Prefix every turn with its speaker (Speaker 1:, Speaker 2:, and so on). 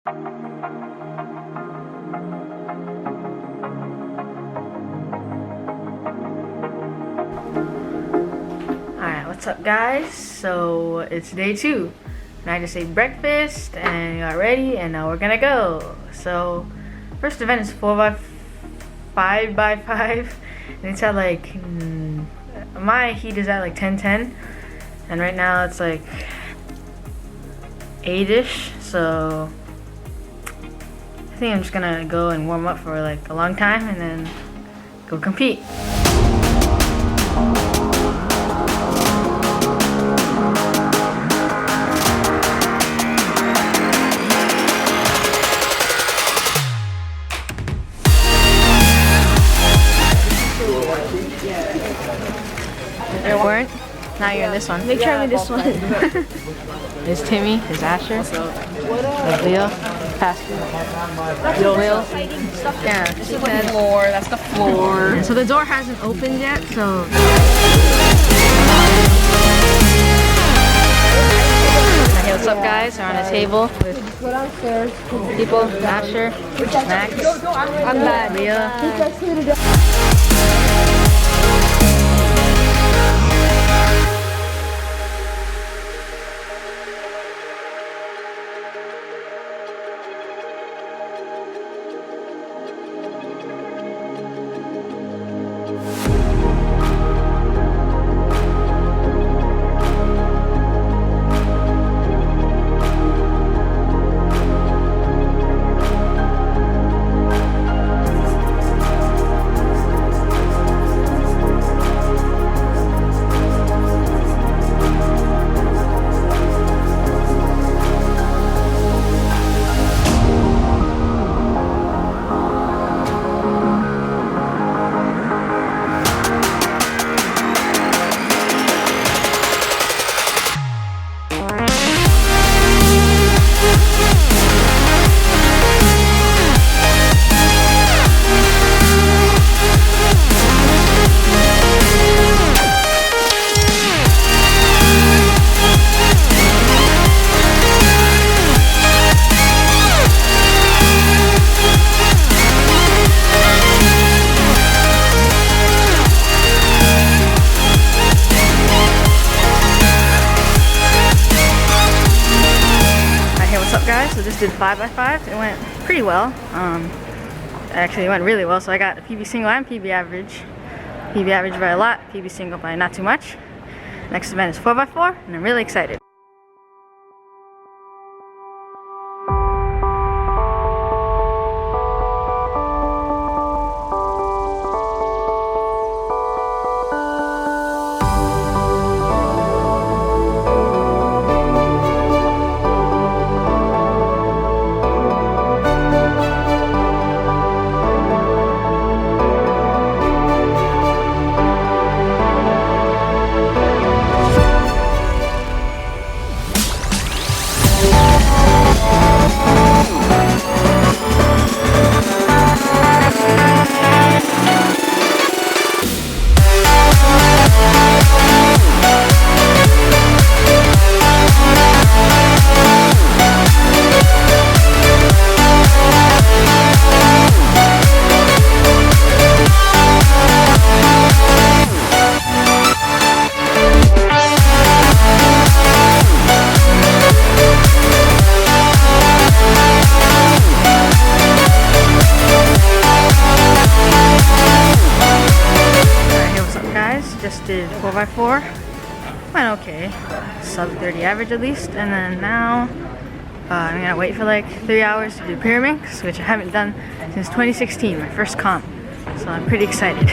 Speaker 1: Alright, what's up guys? So it's day 2 and I just ate breakfast and got ready and now we're gonna go. So first event is 5x5 and it's at like my heat is at like 10:10 and right now it's like 8ish, so I think I'm just gonna go and warm up for like a long time and then go compete. There weren't. Now you're in this one.
Speaker 2: Make sure I'm in this one.
Speaker 1: There's Timmy, there's Asher, there's Leo, Pastor, Will. Yeah,
Speaker 2: This is the floor. That's the floor.
Speaker 1: And so the door hasn't opened yet, so. Hey, what's up guys? We're on a table with people, Asher, Max,
Speaker 2: I'm bad.
Speaker 1: Leo. Guys, so just did 5x5. It went pretty well. Actually, it went really well. So I got a PB single and PB average. PB average by a lot, PB single by not too much. Next event is 4x4, and I'm really excited. Just did 4x4, went okay, sub 30 average at least, and then now I'm gonna wait for like 3 hours to do pyramids, which I haven't done since 2016, my first comp, so I'm pretty excited.